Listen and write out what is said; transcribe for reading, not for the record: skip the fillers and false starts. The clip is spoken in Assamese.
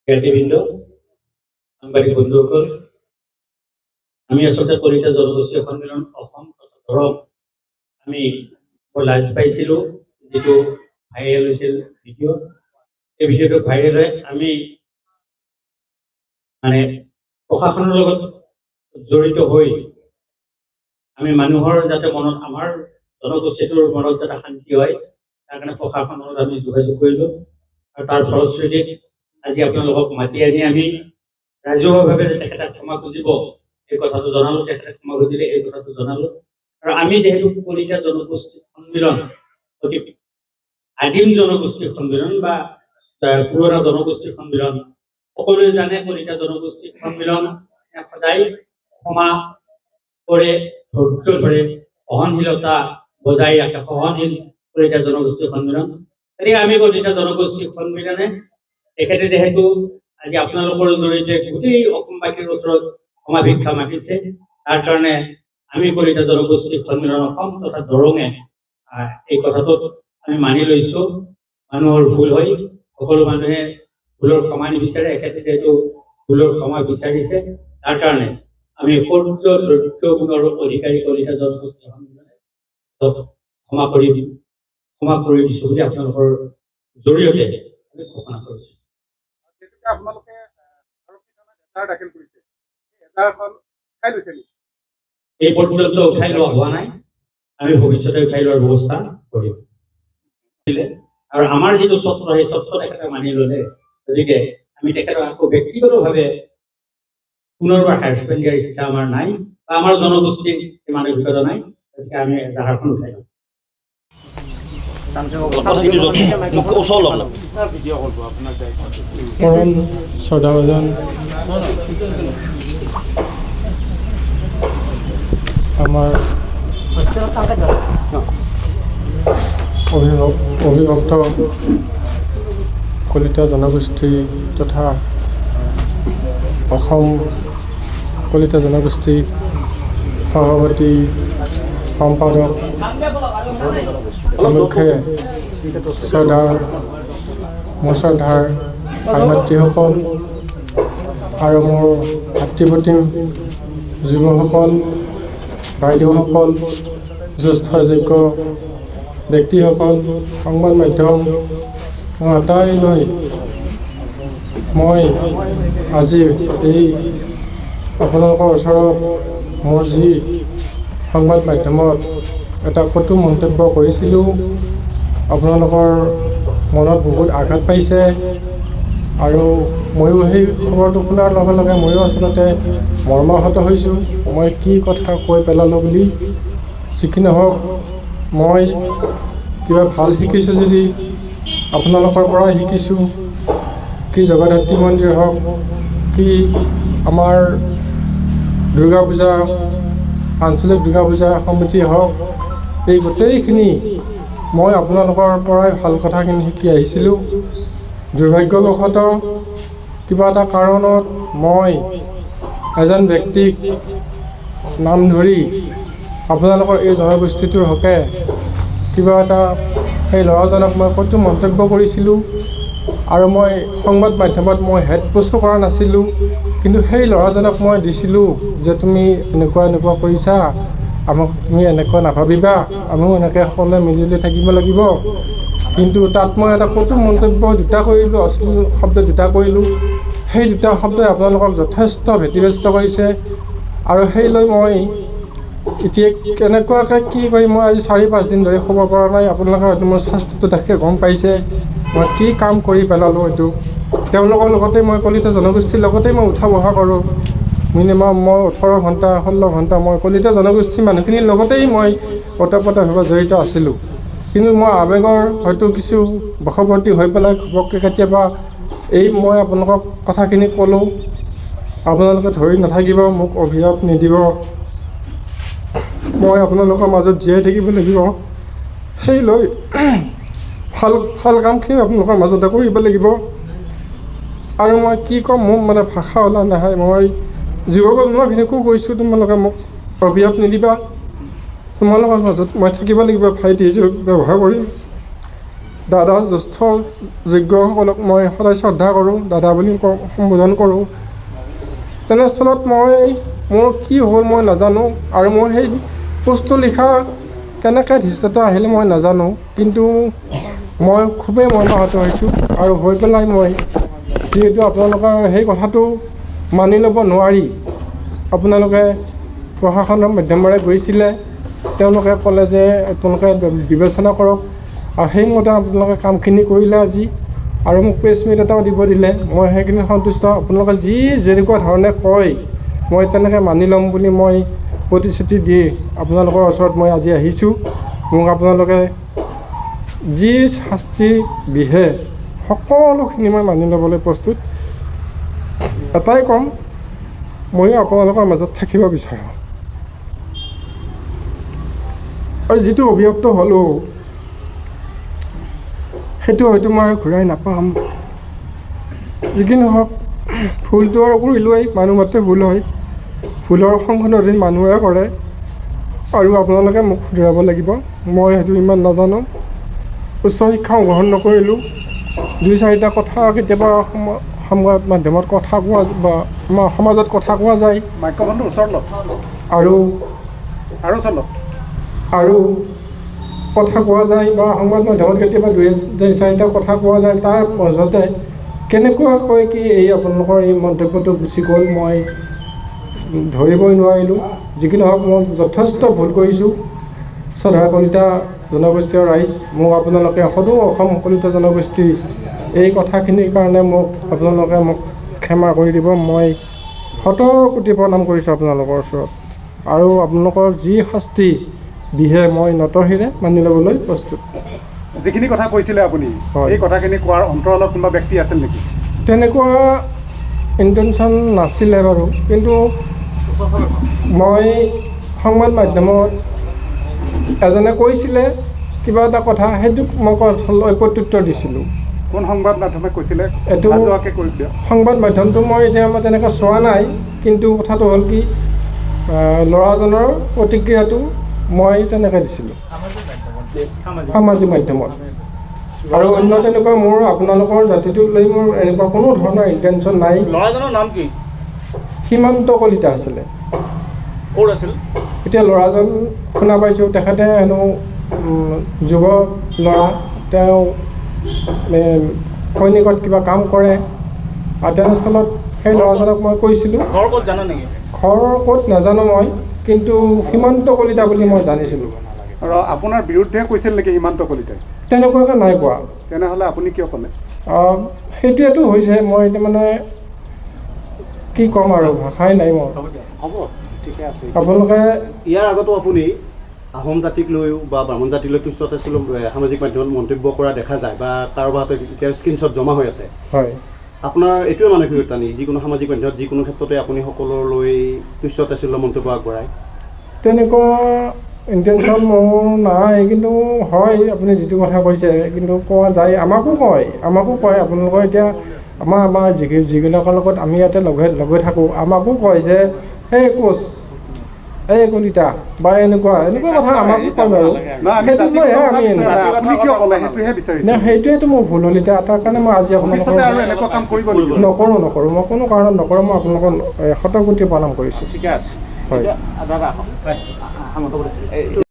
জ্ঞাতিবৃন্দ, সাংবাদিক বন্ধুসকল, আমি আচলতে কলিতা জনগোষ্ঠী সন্মিলন অসম ধৰক আমি লাইভ পাইছিলোঁ, যিটো ভাইৰেল হৈছিল ভিডিঅ'। এই ভিডিঅ'টো ভাইৰেল হৈ আমি মানে প্ৰশাসনৰ লগত জড়িত হৈ আমি মানুহৰ যাতে মনত, আমাৰ জনগোষ্ঠীটোৰ মনত যাতে শান্তি হয়, তাৰ কাৰণে প্ৰশাসনৰ লগত আমি যোগাযোগ কৰিলোঁ। আৰু তাৰ ফলশ্ৰুতিত আজি আপোনালোকক মাতি আনি আমি ৰাজহুৱাভাৱে যে তেখেতে ক্ষমা খুজিব এই কথাটো জনালোঁ, তেখেতে ক্ষমা খুজিলে এই কথাটো জনালোঁ। আৰু আমি যিহেতু কলিতা জনগোষ্ঠী সন্মিলন অতি আদিম জনগোষ্ঠী সন্মিলন বা পুৰণা জনগোষ্ঠী সন্মিলন, সকলোৱে জানে কলিতা জনগোষ্ঠী সন্মিলন সদায় ক্ষমা কৰে, ধৈৰ্য ধৰে, সহনশীলতা বজাই ৰাখে, সহনশীল কলিতা জনগোষ্ঠী সন্মিলন। গতিকে আমি কলিতা জনগোষ্ঠী সন্মিলনে তেখেতে যিহেতু আজি আপোনালোকৰ জৰিয়তে গোটেই অসমবাসীৰ ওচৰত ক্ষমা ভিক্ষা মাতিছে, তাৰ কাৰণে আমি কলিতা জনগোষ্ঠী সন্মিলন অসম তথা দৰঙে এই কথাটোত আমি মানি লৈছোঁ। মানুহৰ ভুল হয়, সকলো মানুহে ভুলৰ ক্ষমা নিবিচাৰে, এখেতে যিহেতু ভুলৰ ক্ষমা বিচাৰিছে, তাৰ কাৰণে আমি সূৰ্য ধৈৰ্য গুণৰ অধিকাৰী কলিতা জনগোষ্ঠী সন্মিলনে ক্ষমা কৰি দিছোঁ বুলি আপোনালোকৰ জৰিয়তে আমি ঘোষণা কৰিছোঁ। আপোনালোকে দাখিল কৰিছে, এজাহাৰখন উঠাই লৈছে নেকি? এই পৰ্যন্ত উঠাই লোৱা হোৱা নাই, আমি ভৱিষ্যতে উঠাই লোৱাৰ ব্যৱস্থা কৰিম। আৰু আমাৰ যিটো চৰ্ত, সেই চৰ্ত তেখেতে মানি ল'লে, গতিকে আমি তেখেতক আকৌ ব্যক্তিগতভাৱে পুনৰবাৰ হাৰাছমেণ্ট দিয়াৰ ইচ্ছা আমাৰ নাই, বা আমাৰ জনগোষ্ঠীৰ মানসিকতা নাই, গতিকে আমি এজাহাৰখন উঠাই ল'ম। আমাৰ অভিভক্ত কলিতা জনগোষ্ঠী তথা অসম কলিতা জনগোষ্ঠী সভাপতি সম্পাদক সমুখে মোৰ শ্ৰদ্ধাৰ ভাই মাতৃসকল আৰু মোৰ ভাতৃপ্ৰতিম যুৱসকল, বাইদেউসকল, জ্যেষ্ঠযোগ্য ব্যক্তিসকল, সংবাদ মাধ্যম আটাইলৈ মই আজি এই আপোনালোকৰ ওচৰত মোৰ যি সংবাদ মাধ্যমত এটা কটু মন্তব্য কৰিছিলোঁ, আপোনালোকৰ মনত বহুত আঘাত পাইছে। আৰু ময়ো সেই খবৰটো শুনাৰ লগে লগে ময়ো আচলতে মৰ্মাহত হৈছোঁ, মই কি কথা কৈ পেলালোঁ বুলি। যিকি নহওক, মই কিবা ভাল শিকিছোঁ যদি আপোনালোকৰ পৰাই শিকিছোঁ। কি জগদ্ধাত্ৰী মন্দিৰ হওক, কি আমাৰ দুৰ্গা পূজা, আঞ্চলিক দুৰ্গা পূজা সমিতি হওক, এই গোটেইখিনি মই আপোনালোকৰ পৰাই ভাল কথাখিনি শিকি আহিছিলোঁ। দুৰ্ভাগ্যবশতঃ কিবা এটা কাৰণত মই এজন ব্যক্তিক নাম ধৰি আপোনালোকৰ এই জনগোষ্ঠীটোৰ হকে কিবা এটা সেই ল'ৰাজনক মই কটু মন্তব্য কৰিছিলোঁ। আৰু মই সংবাদ মাধ্যমত মই হেড পোষ্টো কৰা নাছিলোঁ, কিন্তু সেই ল'ৰাজনক মই দিছিলোঁ যে তুমি এনেকুৱা এনেকুৱা কৰিছা, আমাক তুমি এনেকুৱা নাভাবিবা, আমিও এনেকৈ সকলোৱে মিলিজুলি থাকিব লাগিব। কিন্তু তাত মই এটা কটু মন্তব্য দুটা কৰিলোঁ, অশ্লীল শব্দ দুটা কৰিলোঁ। সেই দুটা শব্দই আপোনালোকক যথেষ্ট ব্যতিব্যস্ত কৰিছে। আৰু সেই লৈ মই এতিয়া কেনেকুৱাকৈ কি কৰিম, মই আজি 4-5 দিন ধৰি খবৰ পৰা নাই। আপোনালোকে হয়তো মোৰ স্বাস্থ্যটো দেখি গম পাইছে মই কি কাম কৰি পেলালোঁ। এইটো তেওঁলোকৰ লগতে মই কলিতা জনগোষ্ঠীৰ লগতেই মই উঠা বহা কৰোঁ। মিনিমাম মই 18 ঘণ্টা 16 ঘণ্টা মই কলিতা জনগোষ্ঠীৰ মানুহখিনিৰ লগতেই মই ওতঃপ্ৰোতভাৱে জড়িত আছিলোঁ। কিন্তু মই আৱেগৰ হয়তো কিছু বশৱৰ্তী হৈ পেলাই ঘপককৈ কেতিয়াবা এই মই আপোনালোকক কথাখিনি ক'লোঁ, আপোনালোকে ধৰি নাথাকিব, মোক অভিশাপ নিদিব, মই আপোনালোকৰ মাজত জীয়াই থাকিব লাগিব। সেই লৈ ভাল কামখিনি আপোনালোকৰ মাজতে কৰিব লাগিব। আৰু মই কি ক'ম, মোৰ মানে ভাষা ওলা নহয়। মই যুৱপ্ৰজন্মখিনিকো কৈছোঁ, তোমালোকে মোক অভিশাপ নিদিবা, তোমালোকৰ মাজত মই থাকিব লাগিব, ভাইটি হিচাপে ব্যৱহাৰ কৰিম। দাদা জ্যেষ্ঠ যোগ্যসকলক মই সদায় শ্ৰদ্ধা কৰোঁ, দাদা বুলি সম্বোধন কৰোঁ। তেনেস্থলত মোৰ কি হ'ল মই নাজানো, আৰু মোৰ সেই পোষ্টটো লিখা কেনেকৈ ধৃষ্টতা আহিলে মই নাজানো, কিন্তু মই খুবেই মৰ্মাহত হৈছোঁ। আৰু হৈ পেলাই মই যিহেতু আপোনালোকৰ সেই কথাটো মানি ল'ব নোৱাৰি, আপোনালোকে প্ৰশাসনৰ মাধ্যমেৰে গৈছিলে, তেওঁলোকে ক'লে যে আপোনালোকে বিবেচনা কৰক, আৰু সেইমতে আপোনালোকে কামখিনি কৰিলে আজি, আৰু মোক প্ৰেছ মিট এটাও দিব দিলে। মই সেইখিনি সন্তুষ্ট। আপোনালোকে যেনেকুৱা ধৰণে কয় মই তেনেকৈ মানি ল'ম বুলি মই প্ৰতিশ্ৰুতি দি আপোনালোকৰ ওচৰত মই আজি আহিছোঁ। মোক আপোনালোকে যি শাস্তি বিহে সকলোখিনি মই মানি ল'বলৈ প্ৰস্তুত। এটাই ক'ম, ময়ো আপোনালোকৰ মাজত থাকিব বিচাৰোঁ। আৰু যিটো অভিযুক্ত হ'লোঁ সেইটো হয়তো মই ঘূৰাই নাপাম। যিকি নহওক, ভুলটো আৰু কৰিলোৱেই, মানুহ মাত্ৰে ভুল হয়, ভুলৰ সংশোধন মানুহে কৰে, আৰু আপোনালোকে মোক শুধৰাব লাগিব। মই সেইটো ইমান নাজানো, উচ্চ শিক্ষাও গ্ৰহণ নকৰিলোঁ। 2-4টা কথা কেতিয়াবা সংবাদ মাধ্যমত কথা কোৱা বা আমাৰ সমাজত কথা কোৱা যায়, মাইক্ৰফোনটো ওচৰত লওক আৰু ওচৰত লওক। কথা কোৱা যায় বা সংবাদ মাধ্যমত কেতিয়াবা 2-4টা কথা কোৱা যায়। তাৰ মাজতে কেনেকুৱাকৈ কি আপোনালোকৰ এই মন্তব্যটো গুচি গ'ল মই ধৰিবই নোৱাৰিলোঁ। যিকি নহওক, মই যথেষ্ট ভুল কৰিছোঁ। শ্ৰদ্ধা কলিতা জনগোষ্ঠীয় ৰাইজ, মোক আপোনালোকে সদৌ অসম কলিতা জনগোষ্ঠী এই কথাখিনিৰ কাৰণে আপোনালোকে মোক ক্ষমা কৰি দিব। মই শত কোটি প্ৰণাম কৰিছোঁ আপোনালোকৰ ওচৰত, আৰু আপোনালোকৰ যি শাস্তি বিহে মই নতশিৰে মানি ল'বলৈ প্ৰস্তুত। যিখিনি কথা কৈছিলে আপুনি, হয়, এই কথাখিনি কোৱাৰ অন্তৰালত কোনোবা ব্যক্তি আছিল নেকি? তেনেকুৱা ইণ্টেনশ্যন নাছিলে বাৰু, কিন্তু মই সংবাদ মাধ্যমত এজনে কৈছিলে কিবা এটা কথা, সেইটোক মই প্ৰত্যুত্তৰ দিছিলোঁ। কোন সংবাদ মাধ্যমে কৈছিলে? এইটো কৈ দিয়ক। সংবাদ মাধ্যমটো মই এতিয়া তেনেকৈ চোৱা নাই, কিন্তু কথাটো হ'ল কি, ল'ৰাজনৰ প্ৰতিক্ৰিয়াটো মই তেনেকৈ দিছিলোঁ সামাজিক মাধ্যমত। আৰু অন্য তেনেকুৱা মোৰ আপোনালোকৰ জাতিটোক লৈ মোৰ এনেকুৱা কোনো ধৰণৰ ইণ্টেনশ্যন নাই। ল'ৰাজনৰ নাম কি? সীমান্ত কলিতা আছিলে। ক'ত আছিল? এতিয়া ল'ৰাজন শুনা পাইছোঁ তেখেতে হেনো যুৱ ল'ৰা, তেওঁ সৈনিকত কিবা কাম কৰে, আৰু তেনেস্থলত সেই ল'ৰাজনক মই কৈছিলোঁ। ঘৰ ক'ত জানা নেকি? ঘৰ ক'ত নাজানো মই, কিন্তু সীমান্ত কলিতা বুলি মই জানিছিলোঁ। আৰু আপোনাৰ বিৰুদ্ধে কৈছিল নেকি সীমান্ত কলিতাই? তেনেকুৱাকৈ নাই কোৱা। তেনেহ'লে আপুনি কিয় ক'লে? সেইটোৱেতো হৈছে, মই এতিয়া মানে কি ক'ম আৰু, ভাষাই নাই মোৰ। হ'ব, ঠিকে আছে। আপোনালোকে ইয়াৰ আগতো আপুনি আহোম জাতিক লৈও বা ব্ৰাহ্মণ জাতিক লৈ কিছু সামাজিক মাধ্যমত মন্তব্য কৰা দেখা যায়, বা কাৰোবাৰ হাতত এতিয়া স্ক্ৰীনশ্বট জমা হৈ আছে। হয়, আপোনাৰ এইটোৱে মানসিকতা নেকি, যিকোনো সামাজিক মাধ্যমত যিকোনো ক্ষেত্ৰতে আপুনি সকলোলৈ তুচ্ছ-তাচ্ছিল্য মন্তব্য আগবঢ়ায়? তেনেকুৱা ইণ্টেনশ্যন মোৰ নাই, কিন্তু হয় আপুনি যিটো কথা কৈছে, কিন্তু কোৱা যায়, আমাকো কয় আপোনালোকৰ এতিয়া আমাৰ যিবিলাকৰ লগত আমি ইয়াতে লগে থাকোঁ, আমাকো কয় যে এই কোচ, এই কলিতা বা এনেকুৱা কথা আমাকো কয় বাৰু। সেইটোক লৈহে আমি সেইটোৱেতো মোৰ ভুল হ'ল এতিয়া, তাৰ কাৰণে মই আজি আপোনালোকৰ নকৰোঁ, মই কোনো কাৰণত নকৰোঁ। মই আপোনালোকক শত কোটি প্ৰণাম কৰিছোঁ। ঠিকে আছে। হয়। দাদা